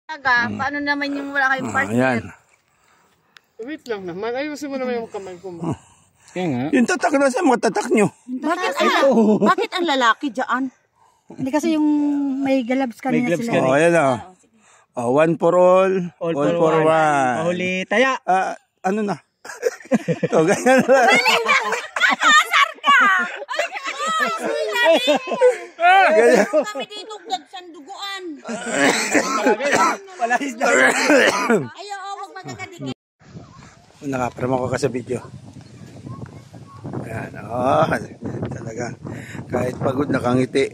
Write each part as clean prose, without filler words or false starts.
Paano naman yung wala kayong partner? Ayan. Wait lang naman. Ayusin mo naman yung kamay ko. Kaya nga. Yung tatak na sa mga tatak nyo. Bakit ang lalaki dyan? Hindi kasi yung may gloves kanina sila. Ayan o. One for all for one. Mahuli taya. Ano na? Ganyan na. Asar ka! Ay, kami dito nagsanduguan. Palahis na. Ayaw, huwag magkakadikit. Nakaprama ko ka sa video. Ayan, talaga. Kahit pagod nakangiti.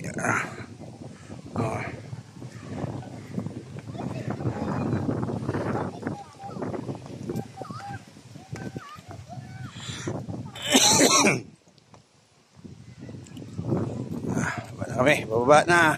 Wala kami, bababa na.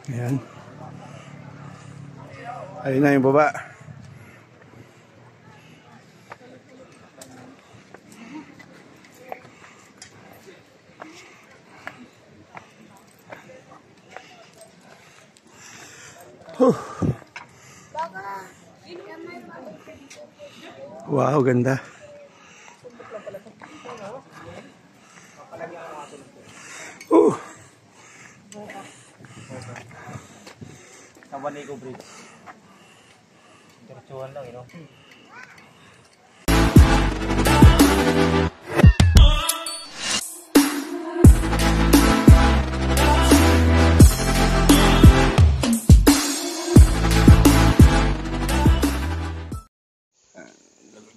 Ayan. Ayun na yung baba. Wow, ganda. Kabanigo bridge. Diretsuhan lang, you know?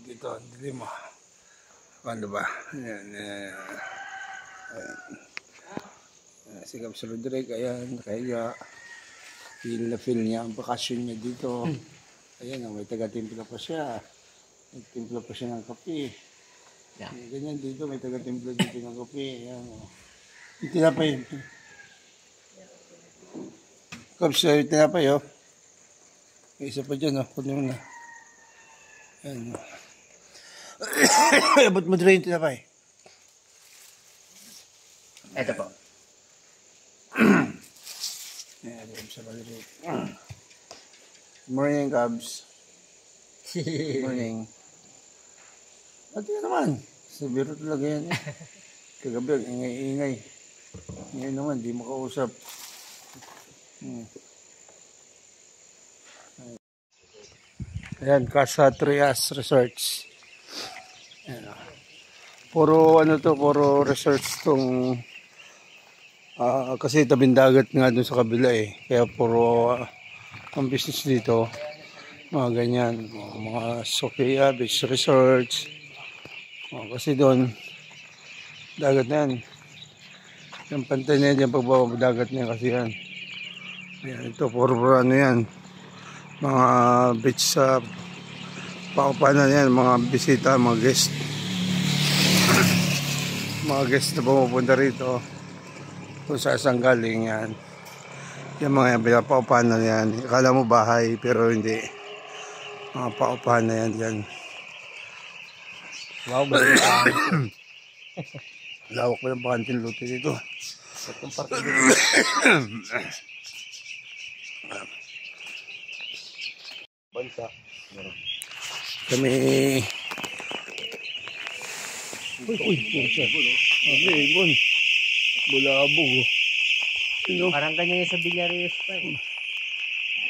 Dito, dilim mo. Ano ba? Ayan. Si Caps Rodrigue, ayan, kaya feel na feel niya ang bakasyon niya dito. Ayan, may taga-timpla pa siya. Nagtimpla pa siya ng kape. Yeah. Ganyan dito, may taga-timpla dito ng kape. Ayan, yung tinapay. Caps, yung tinapay, oh. May isa pa dyan, oh. Kunin mo na. Ayan, oh. Abot mo dito yung tinapay. Ito po. Morning, Cubs. Morning. At yun naman. Sa biro talaga yan. Kagabi, ingay-ingay. Ngayon naman, di makausap. Ayan, Casa Trias Resorts. Ayan. Puro resorts tong kasi tabing dagat nga dun sa kabila eh. Kaya puro ang business dito mga ganyan, mga Sofia Beach Resorts. Kasi doon dagat na yan. Yung pantay na yan, yung pagbaba dagat na yan kasi yan. Ayan, ito puro ano yan. Mga beach sa Pakupanan yan, mga bisita, mga guest. Mga guest na pumupunta rito. Kung saan galing yan. Yung mga paupahan na yan. Akala mo bahay pero hindi. Mga paupahan na yan dyan. Wow, balik. Lawak pa ng bakantin luto dito. Itong party dito. Bansa. Kami... Uy, ibon. Bulabog. Parang ganyan yung sa Villarreal pa eh.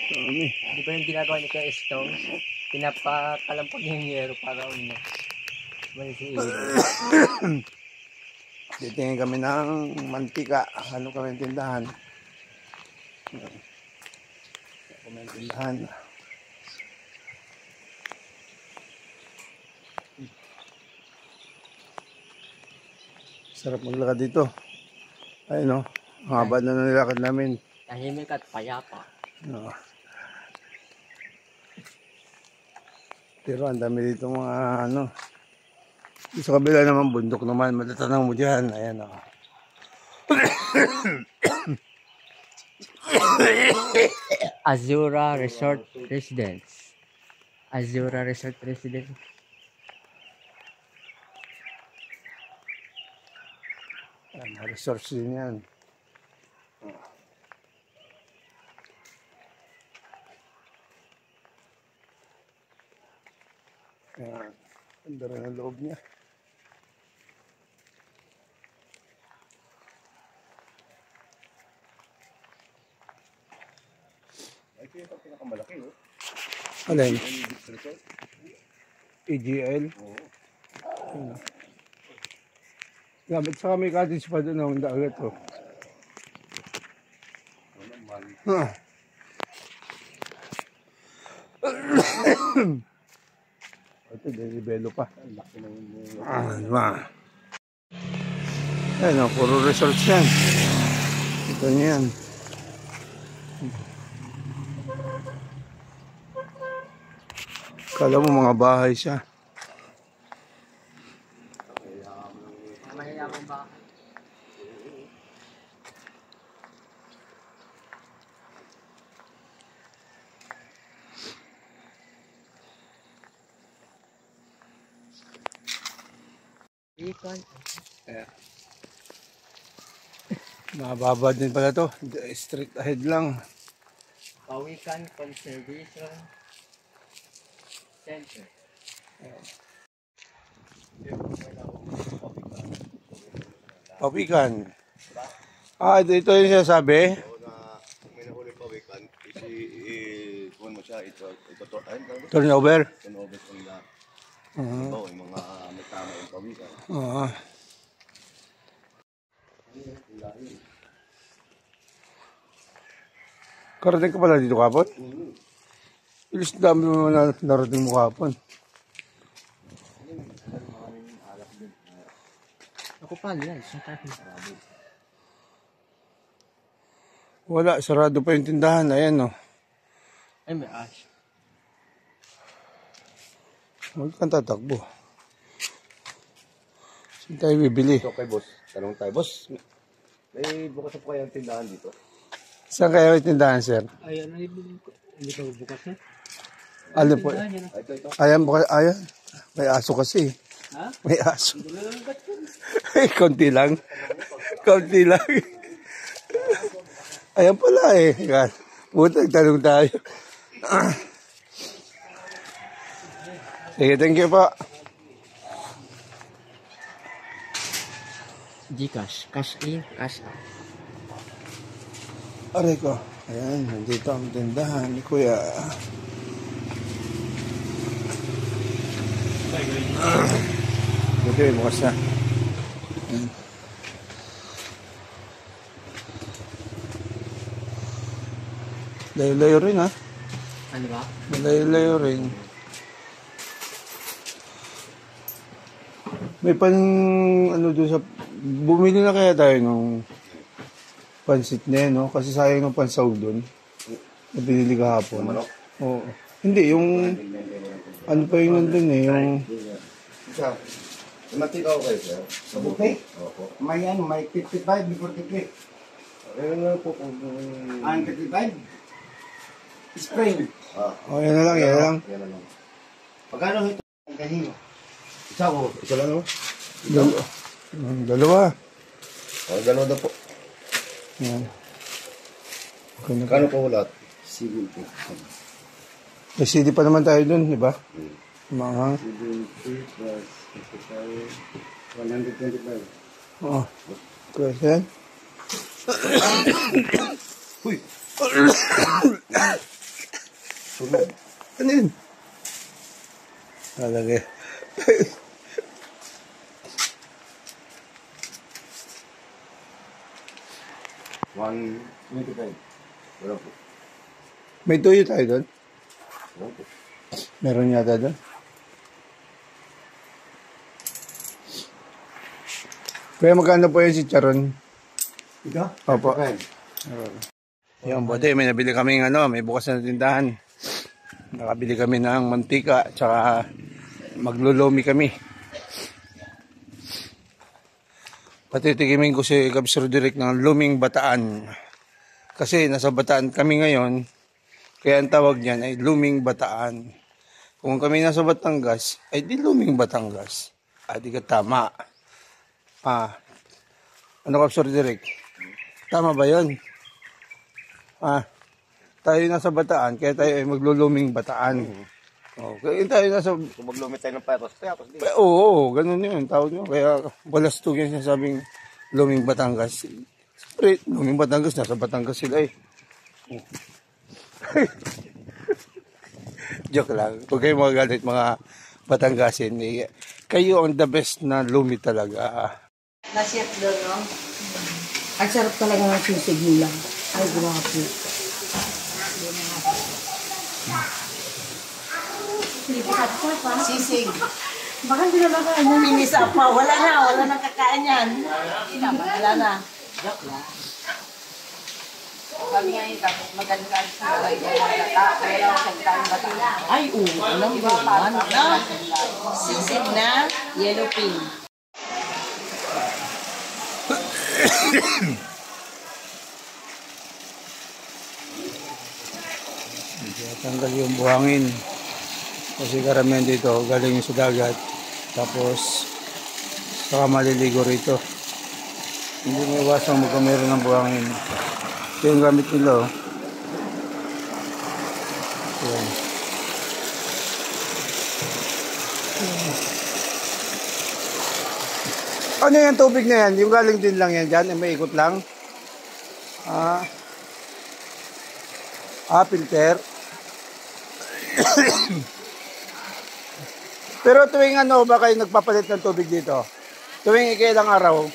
Dami. Di ba yung ginagawa niya kay Stone? Pinapakalampag yung yero para ano. Malisi ilo. Titingin kami ng mantika. Ano kami tindahan? Kami tindahan. Sarap maglakad dito. Ayun, no? Haba na nilakad namin. Tahimik at payapa. No. Pero ang dami dito mga ano. Sa kabila naman, bundok naman. Matatanang mo dyan. Ayan o. Azura Resort Residence. Azura Resort Residence. Ayan, mga resorts din yan. Ayan. Ganda rin ang loob niya. Ito yung pinakamalaki, oh. Alin? Yung resort. EGL? Oo. Yeah, ba't saka may cottage pa doon ang dagat oh. Huh. Ito, dinibelo pa. Diba? Ayun oh, puro resorts yan. Ito yan. Kala mo mga bahay siya. Mahiyamang ba? Ikon. Ayan. Mababa din pala to. Straight ahead lang. Pawikan Conservation Center. Pawikan. Ah, ito yung sinasabi. Oo na, may nahuli pa weekend. Kuhan mo siya, ito, ayun, Turnover. turnover ko nila. Oo, yung mga may tama yung pawikan. Oo. Karating ka pala dito kapon? Ilis dami mo na narating mo kapon. Ako pala yan, sa taking sarado. Wala, sarado pa yung tindahan. Ayan o. Ay, may ash. Huwag kang tatakbo. Saan tayo bibili? Ito kay boss, tanong tayo, boss, may bukas na po kayang tindahan dito? Saan kayo yung tindahan, sir? Ayan, ay, hindi ka bukas na. Ano po? Ito. Ayan, bukas, ayan. May aso kasi. Ha? May aso. Konti lang. Konti lang. Ayan pala eh. Buti, tanong tayo. Sige, thank you po. Gcash. Cash in, cash out. Aray ko. Ayan, nandito ang tindahan ni Kuya. Buti, bukas na. Ayan. Layo-layo rin ha. Ano ba? Layo-layo rin. May ano doon sa... Bumili na kaya tayo ng pansit na yun, no? Kasi sayang ng pansaw doon. Na binili kahapon. Oo. Hindi, yung... Ano pa yung nandun eh, yung... Isa, matikaw kayo, sir? Buti? Opo. May ano, may 55, may 43. Ayun lang po kung... Ang 55? Spring. Oh, yan na lang, yan na lang. Yan na lang. Pagkano ito? Ang kanino? Isa ko, isa lang, no? Dalawa. Dalawa na po. Yan. Okay na. Kano po lahat? 70. May CD pa naman tayo dun, di ba? Mga... 70 plus 55, 125. Oo. Okay, yan. Uy! Ano yun? Talaga. 125. Wala po. May tuyo tayo doon? Wala po. Meron yata doon? Kaya magkano po yung si Charon? Ito? Opo. Yan, buti. May nabili kaming may bukas na tindahan. Nakabili kami ng mantika, tsaka maglulumi kami. Patitikimin ko si Kabsir Direk ng luming Bataan. Kasi nasa Bataan kami ngayon, kaya ang tawag niyan ay luming Bataan. Kung kami nasa Batangas, ay di luming Batangas. Di ka tama. Ano Kabsir Direk? Tama ba yun? Tayo nasa Bataan, kaya tayo ay magluluming Bataan. Okay, tayo nasa... Kung maglumit tayo ng patos, di. Oo, ganun yun, tawag nyo. Kaya balastog yan sinasabing luming Batangas. Siyempre, luming Batangas, nasa Batangas sila eh. Joke lang. Huwag kayo magagalit mga Batanggasin. Kayo ang the best na lumi talaga. Na-chef doon, no? Ang sarap talaga ng sisig nila. Ay, grabe. Sisig. Baka hindi na makain yan. Pinisa pa. Wala nang kakain yan. Wala na. Joke lang. Sabi nga yun, tapos maganda sa mga wala sa tayong bata. Ay, alam mo naman, no? Sisig na yellow pin. Tanggal yung buhangin. Kasi karamihan dito, galing sa dagat. Tapos, saka maliligo rito. Hindi may iwasang magkamero ng buhangin. Ito yung gamit nila. Ayan. Ano yung tubig na yan? Yung galing din lang yan dyan? May ikot lang? Filter. Pero tuwing ano ba kayo nagpapalit ng tubig dito? Tuwing ikailang araw?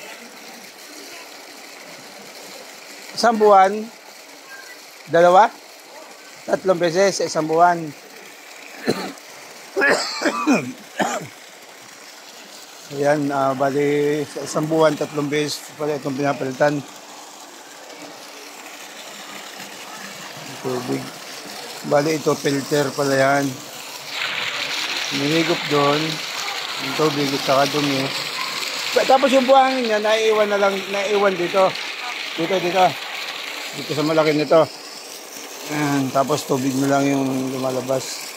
Isang buwan? 2? 3 beses sa isang buwan? Ayan, bali sa isang buwan 3 beses pala itong pinapalitan. Tubig. Bali ito filter pala yan. Niligup doon yung tubig at saka dumi. Tapos yung buhangin niya naiiwan na lang, naiiwan dito sa malaki nito. Ayan, tapos tubig mo lang yung lumalabas.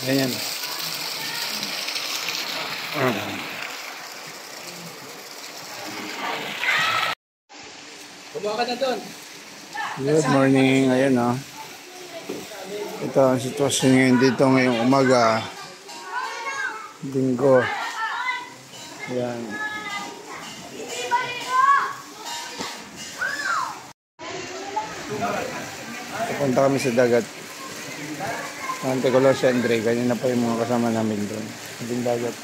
Ganyan. Good morning. Ayan o. Ito ang sitwasyon ngayon dito ngayong umaga. Linggo. Ayan. Pupunta kami sa dagat. Antigulo si Andre. Ganyan na pa yung mga kasama namin doon. Sa dagat.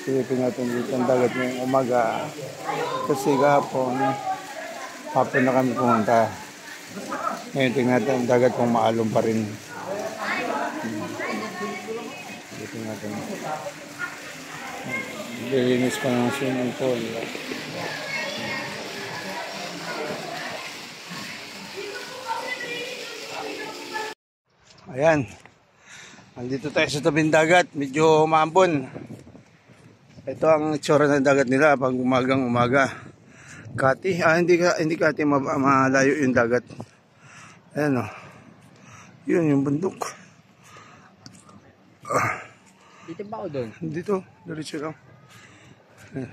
Silipin natin dito ang dagat ngayong umaga. Kasi hapon na kami pumunta. Ngayon tingnan natin ang dagat kung maalon pa rin. Tingnan natin. Lilinis pa ng swimming pool. Ayan. Andito tayo sa tabing dagat. Medyo maambon. Ito ang itsura ng dagat nila pag umagang umaga. Kati. Hindi Kati. Malayo yung dagat. Ayan o. Yun yung bundok. Dito ba ako doon? Dito. Diretso lang. Ayan.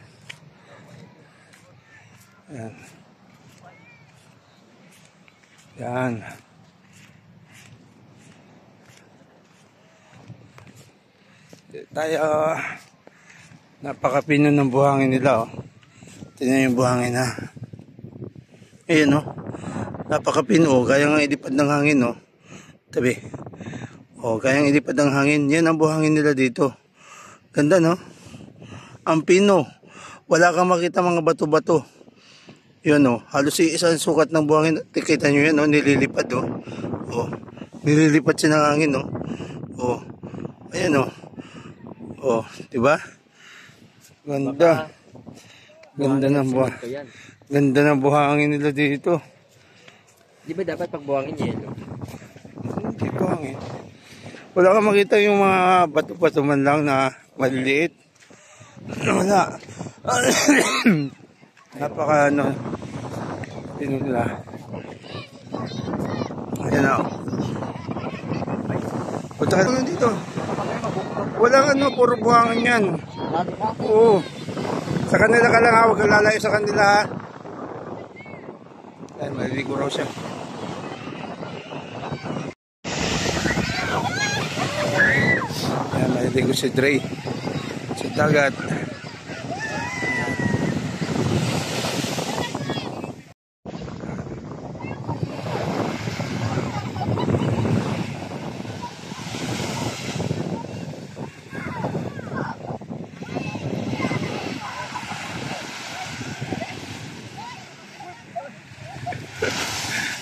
Ayan. Ayan. Tayo. Napakapino ng buhangin nila. Oh. Tingnan yung buhangin ha. Ayan o. Napakapino. Kaya nga ilipad ng hangin o. Tabi. O, kaya nga ilipad ng hangin. Yan ang buhangin nila dito. Ganda no? Ang pino. Wala kang makita mga bato-bato. Yun o. Halos isang sukat ng buhangin. Kita nyo yan o. Nililipad o. O. Nililipad siya ng hangin o. O. Ayan o. O. Diba? Ganda. Ganda ng buhangin. Ganda ng buhangin nila dito. Di ba dapat pagbuhangin yelo? Hindi ko hangin. Wala kang makita yung mga bato-bato man lang na maliliit. Wala. Napaka tinula. Ayan na. Punta ka naman dito. Walang puro buhangin yan. Oo. Sa kanila ka lang ha, huwag kang lalayo sa kanila ha. Ayan, maliligo raw siya. Ayan, maliligo si Dre. Sa dagat.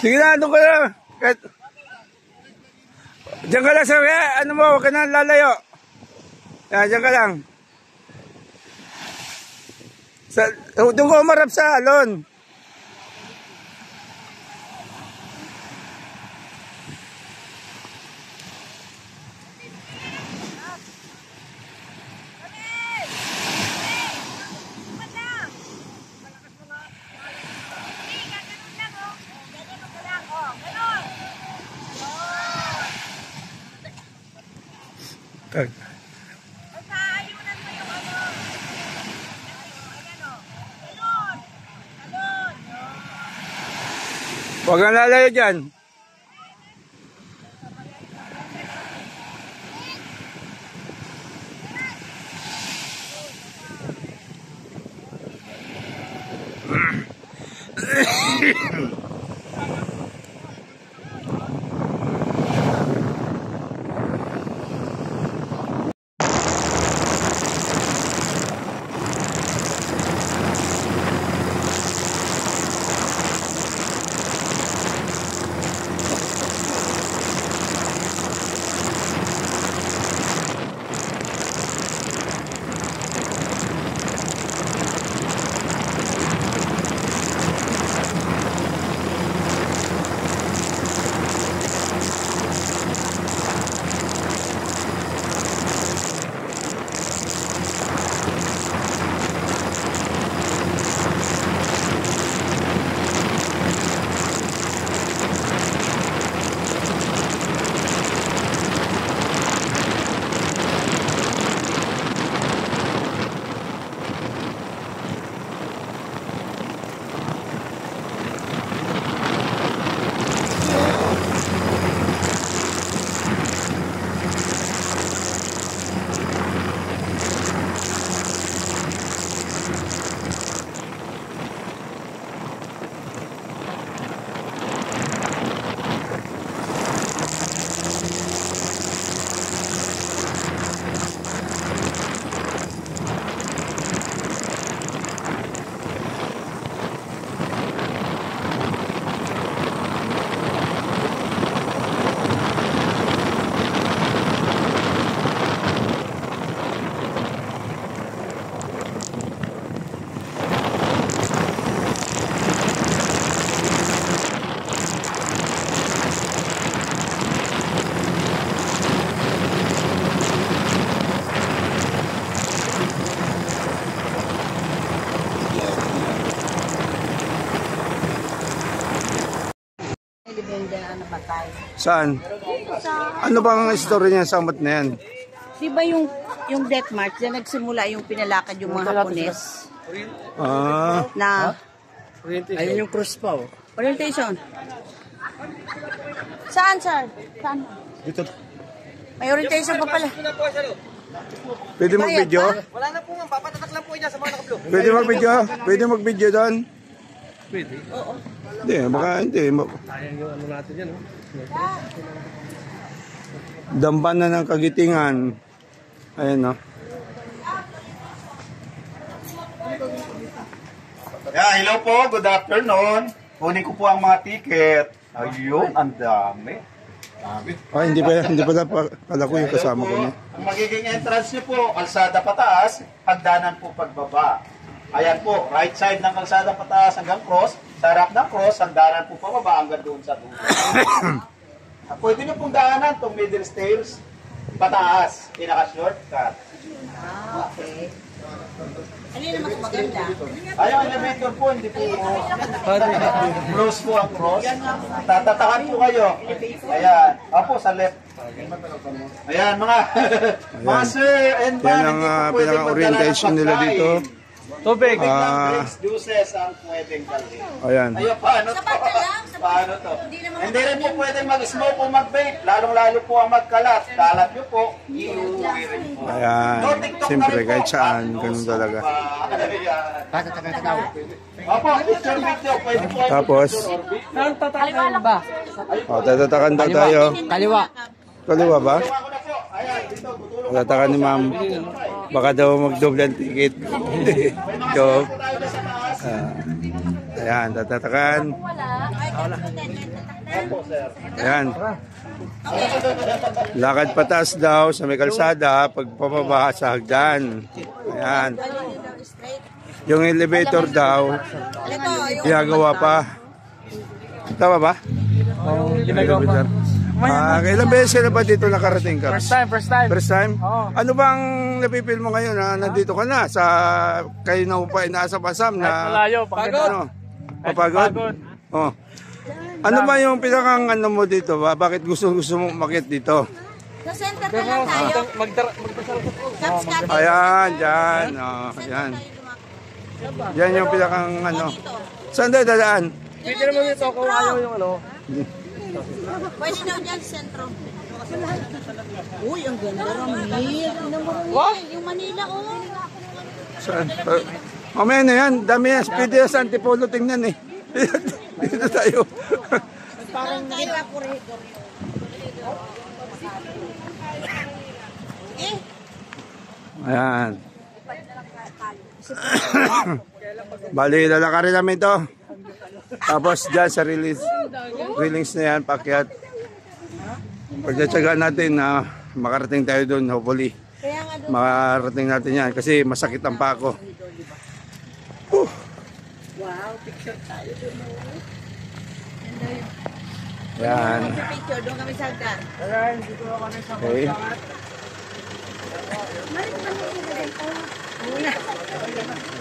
Sige na, doon ka na. Diyan ka lang sa ano mo, huwag ka na lalayo. Yan, diyan ka lang. Doon ka umarap sa alon. Tag. Ayunan mo yung ano. Ayan o. Alon. Alon. Huwag kang lalayo dyan. Saan? Ano bang story niya sa amat na yan? Di ba yung death march na nagsimula yung pinalakad yung mga Hapones? Ah. Na Ayun yung cross pa oh. orientation. Saan, sir? Saan? Dito. May orientation pa pala. Pwede mag-video? Wala na po nga, papatatak lang po niya sa mga nakablo. Pwede mag-video? Pwede mag-video doon? Pwede. Oo. Hindi, baka hindi. Sayang yung ano natin yan oh. Damban na ng Kagitingan. Ayan no. Yeah, hello po, good afternoon. Kunin ko po ang mga ticket. Ayun, ang dami. Ah, hindi pala pala ko yung kasama ko niya. Ang magiging entrance niyo po, kalsada pataas, hagdanan po pagbaba. Ayan po, right side ng kalsada pataas hanggang cross. Sa harap ng cross, hangganan po pababa hanggang doon sa dulo. Pwede nyo pong daanan itong middle stairs. Pataas, pinaka-shortcut. Okay. Ano yun mas maganda? Ay, ang elevator po, hindi po close po ang cross. Tatatakan po kayo. Ayan. Opo, sa left. Ayan, mga sir and Yan ma'am, ang hindi po pwedeng pinaka-orientation nila dito. Tubig. Drinks, juices ang pwedeng dalhin. Ayan. Ayun, paano to? Paano to? Hindi rin po pwedeng mag-smoke o mag-vape. Lalong-lalo po ang magkalat. Kalat nyo po, iuwi rin po. Ayan. No, TikTok Siyempre, na rin po. kahit saan, ganun talaga. Opo, picture video. Pwede po kayo Tapos, Saan tatatakan ba? tatatakan daw tayo. Kaliwa. Kaliwa ba? Gawa ko na po. Ayan, dito, tutulong Tatatakan ni ma'am. Baka daw magdoble ang ticket. Joke. Ayan, tatatakan. Ayan. Lakad patas daw sa may kalsada, pagpapaba sa hagdan. Ayan. Yung elevator daw, ginagawa pa. Tama ba? Ginagawa pa. Ilang beses na ba dito nakarating ka? First time. First time? Oo. Ano bang napipil mo ngayon na nandito ka na sa kayo na pa inaasam-asam na Malayo, pagod. ano? Mapagod? Oh. Ano ba yung pinakang ano mo dito ba? Bakit gusto mo umakyat dito? Sa center na lang tayo. Caps Ayan, dyan. Oh, ayan. Yan yung pinakang ano. Saan tayo dadaan? Pwede naman dito kung ayaw yung ano. Pwede daw dyan sa sentro. Uy, ang ganda Ramil. Yung Manila, oh. Saan? Mamaya na yan. Dami yan. Speedy sa Antipolo. Tingnan eh. Dito tayo. Parang tayo Corridor. Ayan. Bali, lalakarin namin ito. Tapos dyan sa railings na yan, pakyat. Pagtsatsagaan natin na makarating tayo doon, hopefully. Makarating natin yan kasi masakit ang pako. Wow, picture tayo doon. Yan. Picture, doon kami sa hagdan. Okay.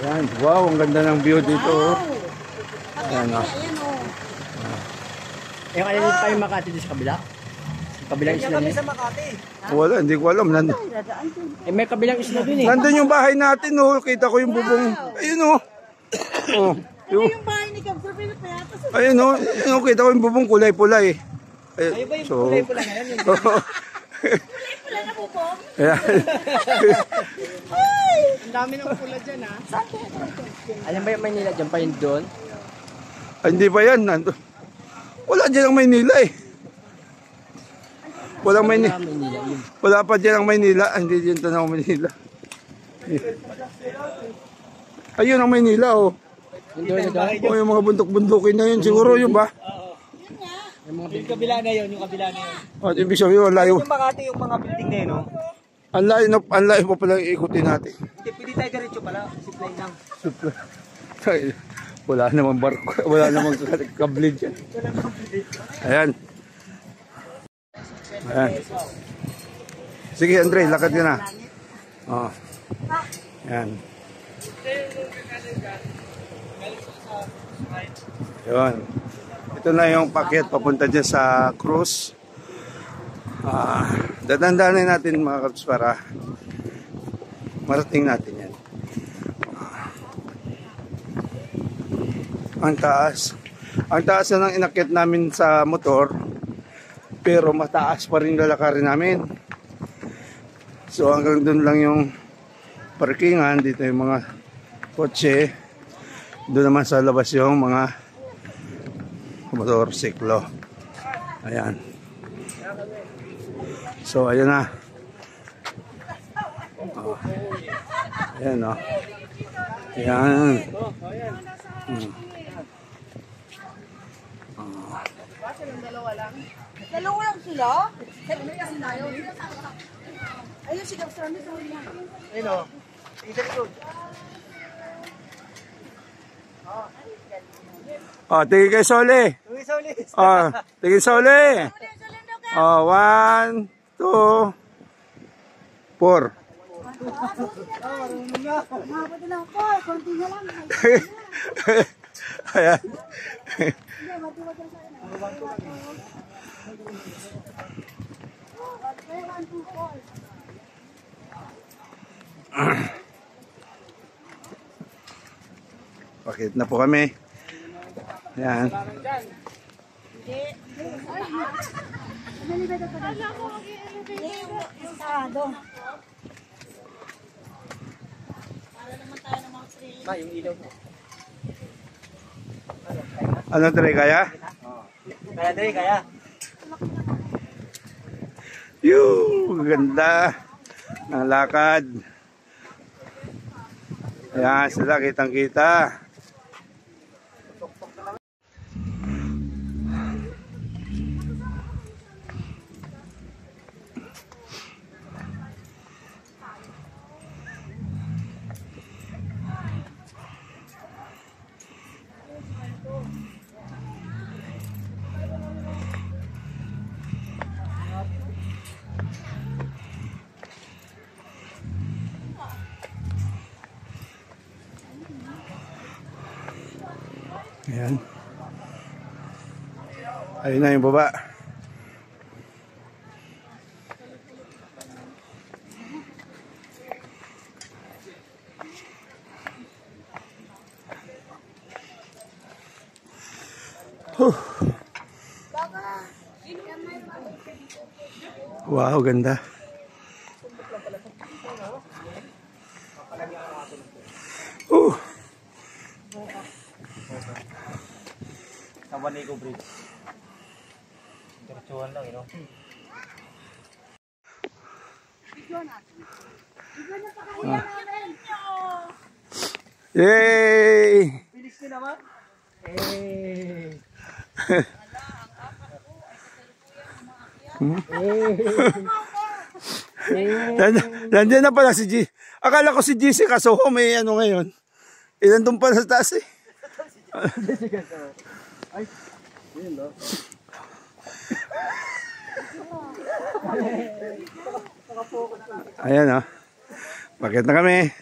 Ayan. Wow, ang ganda ng view dito. Oh. Ayan, oh. Ayan, oh. Eh, kaya dito tayo Makati dito sa kabila? Kabilang isla niya. Wala, hindi ko alam. Eh, may kabilang isla dun eh. Nandun yung bahay natin, oh. Kita ko yung bubong. Ayun, oh. Oh. Yung bahay ni Kapsar Pinapayatas. Ayun, oh. Ayun, oh. Kita ko yung bubong kulay-pulay. Ay ba yung kulay-pula ngayon? Wala na po po. Ayan. Ang dami ng pula dyan ha. Alam ba yung Maynila dyan pa yun doon? Ay, hindi pa yan. Nandun. Wala dyan ang Maynila eh. Walang Maynila. Wala pa dyan ang Maynila. Hindi dyan ito ng Maynila. Ayun ang Maynila oh. Oh, yung mga bundok-bundukin na yun. Siguro yun ba? Yung kabila na yun, yung kabila na yun. Oh, ibig sabihin, ang layo. Yung Makati, yung mga building na yun, no? Ang layo pa pala ikutin natin. Hindi, pwede tayo diretso pala. Zipline lang. Ay, wala namang barko. Wala namang kable dyan. Ayan. Ayan. Sige, Andre, lakad ka na. Oh. Ayan. Ayan. Ito na yung paket papunta dyan sa cruise. Dadandanin natin mga kaps para marating natin yan. Ang taas. Ang taas na ng inakyat namin sa motor. Pero mataas pa rin lalakarin namin. So hanggang doon lang yung parkingan. Dito yung mga kotse. Doon naman sa labas yung mga motorsiklo. Ayan. So ayan na. Oh. Ayan o. Ayan. Dalawa lang sila? Ayun, si Kapsar. Ayun o. Oh, tingin kay Sole. Oh, tingin Sole. Oh, 1, 2, 4. Mabot na ako, konti na lang. Ayan. Pakit na po kami. Ayan. Ano try kaya? Kaya dali, kaya. Yung ganda ng lakad. Ayan sila, kitang kita. Ayan. Ayun na yung baba. Wow, ganda. Sa Wanego Bridge. Diretsuhan lang, you know? Yay! Bilis nyo naman. Eh. Nandiyan na pala si G. Akala ko si GC kaso may ano ngayon. Ilan doon pala sa taas eh. Ayan oh. Bakit na kami?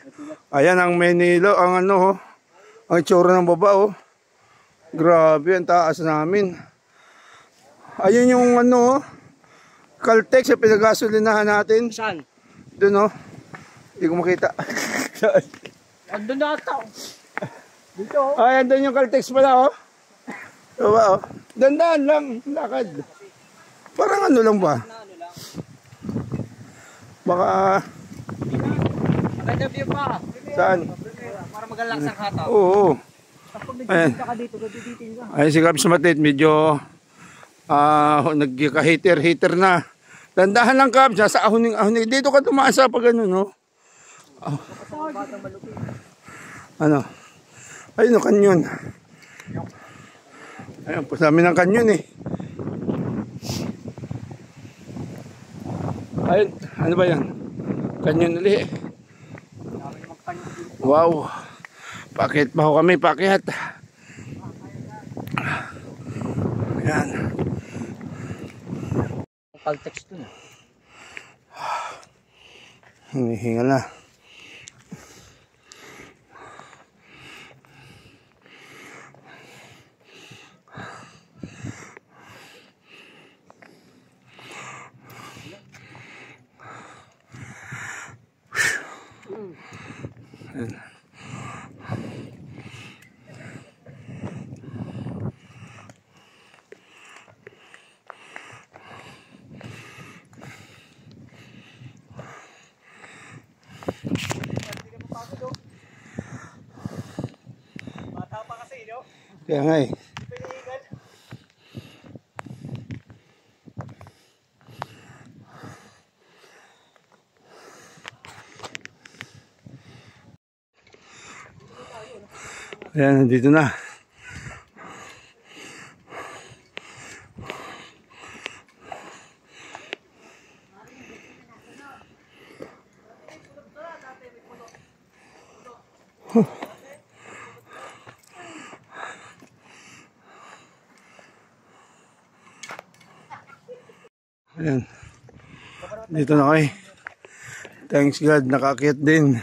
Ayan ang Menilo, ang ano oh. Ang itsura ng baba oh. Grabe ang taas namin. Ayun yung ano oh. Caltex yung pinagasolinahan natin. Saan? Doon oh. Hindi ko makita. Andun na ata. Dito. Ay, andun yung Caltex pala oh. Baba oh. Dandan lang, lakad. Parang ano lang ba? Baka... Maganda view pa. Saan? Para magalak sa kataw. Oo. Ayan. Saka dito, gadiditin ka. Ayun si Kabs Matit, medyo nagka-hater na. Dandahan lang Kabs, sa ahoning. Dito ka tumasa pag ano, no? Oh. Ano? Ayun o, kanyon. Ayun, pasami ng kanyon eh. Ayun, ano ba yan? Kanyon ulit. Wow. Pakyat pa ho kami, pakyat. Ayan. Caltex dun. Hinihinga na. Ayan. Kaya nga eh. Ayan, nandito na. Ayan. Dito na kayo. Thanks God, nakaakyat din.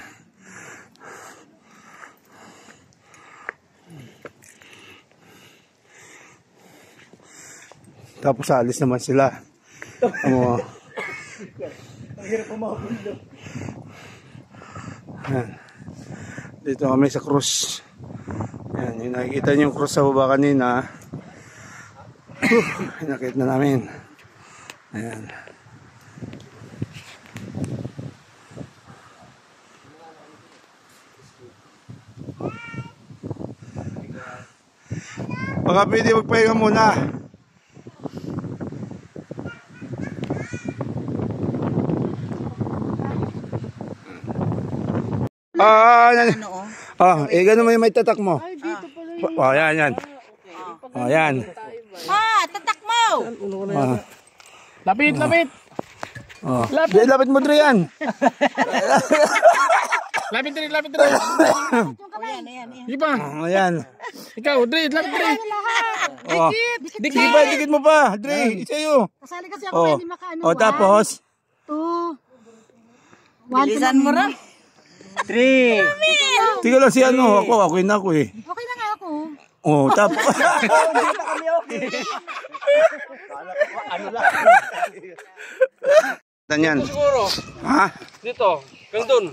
Tapos alis naman sila. Ano? Ayan. Dito kami sa cruise. Ayan, yung nakikita niyo yung cruise sa baba kanina. Nakita na namin. Ayan. Baka pwede magpahinga muna. Gano'n mo yung may tatak mo. Yan. Yan. Tatak mo! Lapit. Lapit mo, Dre, yan. Lapit Dre. Ayan. Iba. Ayan. Ikaw, Dre, lapit Dre. Dikit mo pa, Dre. Sa'yo. Kasali kasi ako, hindi makaano. Tapos? 2. Bilisan mo rin. 3. Tiga lang si ano. Ako yun ako eh. Okay na nga ako. Tapos. Hindi pa kami okay. Ano lang. Tanyan. Siguro. Ha? Dito, gandun.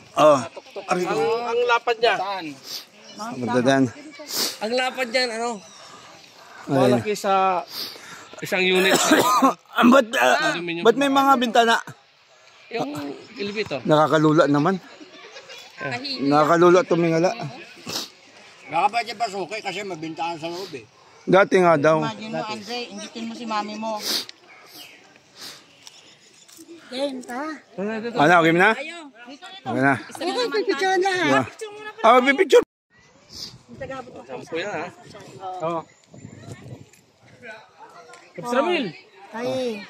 Ang lapad niya. Magdadan. Ang lapad niyan, ano? Ayun. Malaki sa isang unit. Ba't may mga bintana? Yung elevator. Nakakalula naman. Nakakalula tumingala. Baka ba dyan pasukay kasi mabintaan sa loob eh. Dati nga daw. Imagine mo, Andre, ingitin mo si mami mo. Ano, okay na? Okay na. Okay, pipicturean lahat. Pipicture. Sampo yan, ha? Oo. Kapsramil. Ay,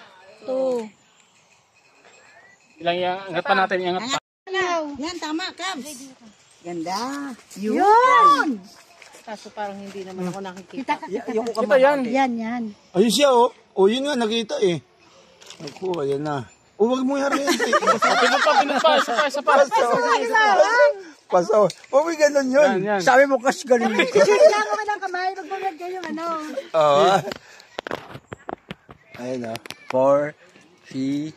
2. Ilang angat pa natin, iangat pa. Yan, tama, Kabs. Ganda. Yun! Kaso parang hindi naman ako nakikita. Kita yan. Yan. Ayun siya yun nga nakita eh. Ako, ayan na. Huwag mo yan rin. Pinag pa. Isa pa. Pasaw. Huwag mo ganun yun. Yan. Sabi mo kasi ganun. Kailangan mo ka ng kamay, magbulag kayo ano. Oo. Ayun 4, 3,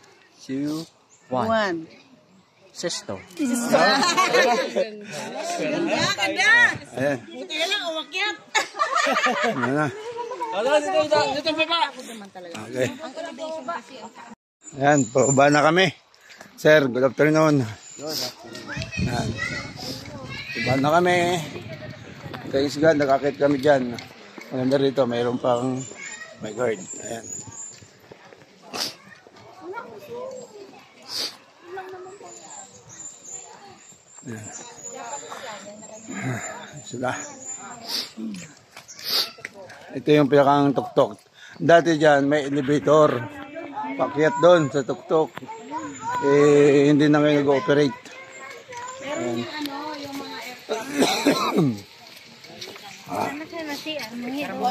2, 1. One. Sesto. Ganda. Ayan. Buti na lang, umakyat. Ayan na. Dito baba. Okay. Ayan, pababa na kami. Sir, good afternoon. Ayan. Pababa na kami. Thanks God, nakakit kami dyan. Maganda rito, mayroon pang my guard. Ayan. Ayan. Sila. Ito yung pinakang tuktok. Dati dyan may elevator. Pakyat doon sa tuktok. Hindi na ngayon nag-ooperate. Ayan.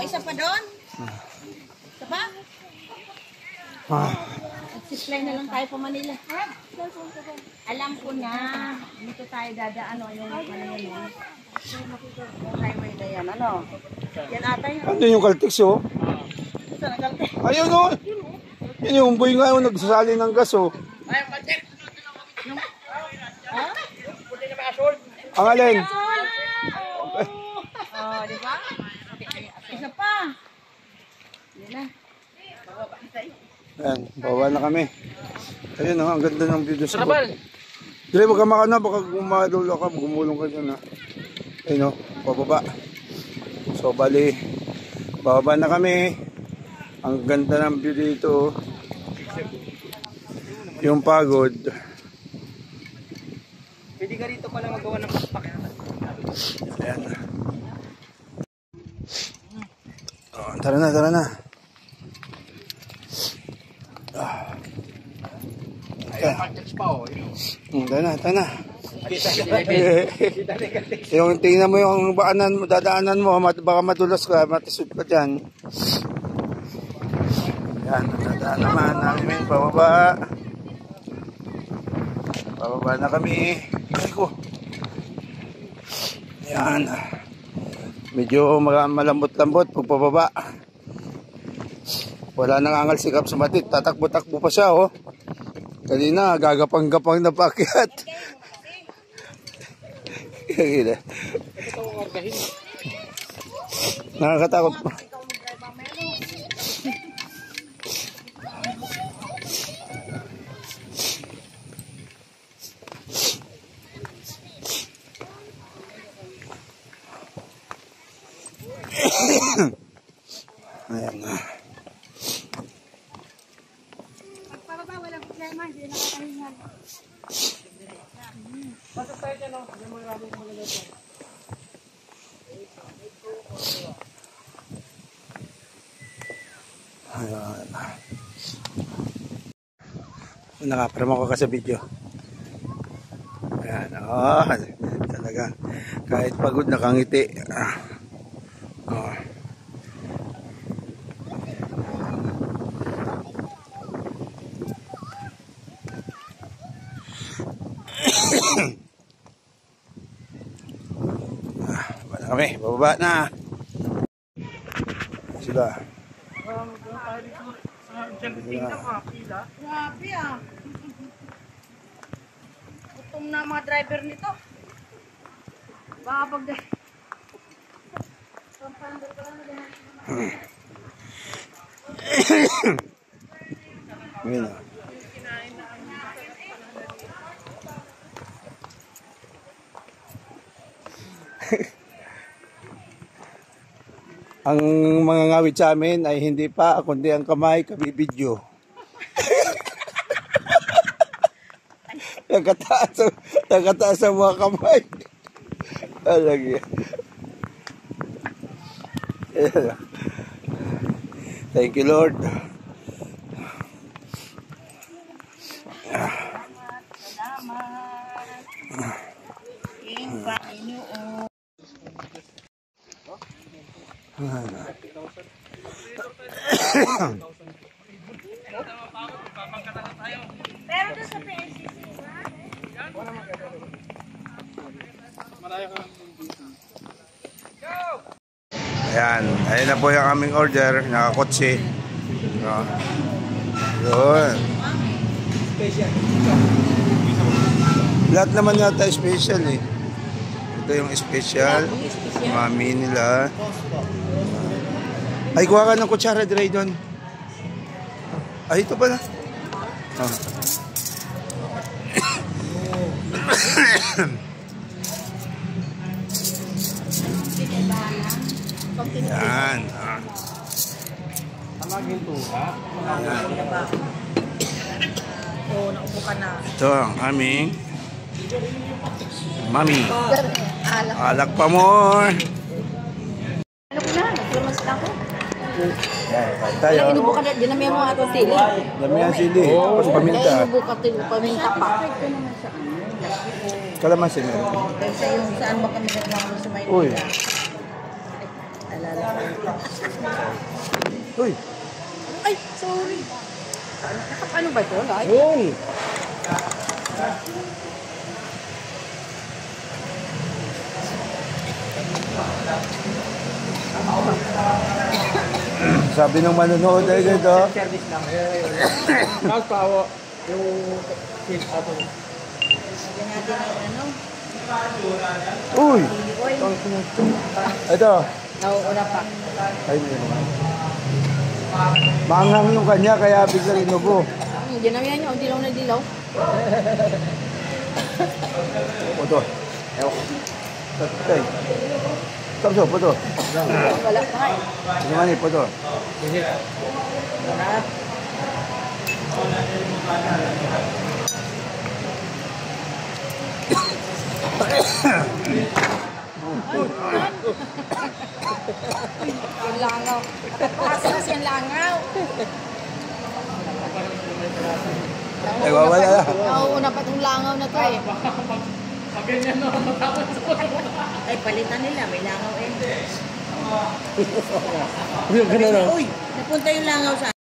Isa pa doon? Isa pa? Supply na lang tayo pa Manila. Alam ko na. Dito tayo dadaan yung yun. Highway na yan. Ano? Yan ata yun. Ano yung Caltex oh? Ayun oh. Yun yung boy nga yung nagsasali ng gas oh. Ayun, Caltex. Ang alin? Di ba? Isa pa. Yan na. Ayan, bawa na kami. Ayun oh, ang ganda ng video sa baba. Dili, wag ka makana, baka gumalula ka, gumulong ka dyan ha. Ayun oh, pababa. So bali, bababa na kami. Ang ganda ng view dito. Yung pagod. Pwede ka rito pala magawa ng backpack. Ayan. Oh, tara na. Ayan. Tara na. Yung tingnan mo yung dadaanan mo, baka madulas ka, matisod ka dyan. Ayan. Ayan, nadaan naman namin pababa. Pababa na kami. Ay ko. Ayan. Medyo malambot-lambot pag pababa. Wala nang angal sikap sa matit. Tatakbo-takbo pa siya, oh. Kanina, gagapang-gapang na paakyat. Nakakatakot pa. Ayan na. Pagpababa, walang problema. Hindi na kakahingan. Ayan. Nakaprama ko ka sa video. Ayan. Oh, talaga. Kahit pagod nakangiti. Oh. Bababa na kami. Bababa na. Sila. Grabe ah. Gutom na mga driver nito. Baka pag... Ayan. Ang mga ngawit sa amin ay hindi pa, kundi ang kamay, kabibidyo. Nagkataas ang mga kamay. Alagi. Thank you, Lord. Ayan, ayun na po yung aming order, nakakotse. Yun. Lahat naman yata special eh. Ito yung special. Mami nila. Ay, kuha ka ng kutsara, Dre, doon. Ay, ito pala. Oh. Yan. Oo, naupo ka na. Ito ang aming mami. Alak pa more. Ano ko na? Naglamas na ako. Kain tayo. Inubo ka na. Dinamihan mo nga itong sili. Dami yan sili. Tapos paminta. Inubo ka ito. Paminta pa. Kalamansi na. Kasi yung saan ba kami naglamas sa Maynila? Uy. Alala ko. Uy. Ay, sorry. Ano ba ito? Uy. Sabi ng manonood ay ganito. Service lang. Tapos pawo, yung fish ato. Lagyan natin ang ano. Uy. Ito. Nauuna pa. Ay, hindi naman. Maanghang yung kanya kaya biglang inubo. Dinamihan niyo. Dilaw na dilaw. Ito. Tay. Tapos po to. Wala pa nga eh. Ano man po to? Sarap. Yung langaw. Nakapasas yung langaw. Ay, wawala na. Nauuna pa itong langaw na to eh. Ay, palitan nila. May langaw eh. Uy, napunta yung langaw sa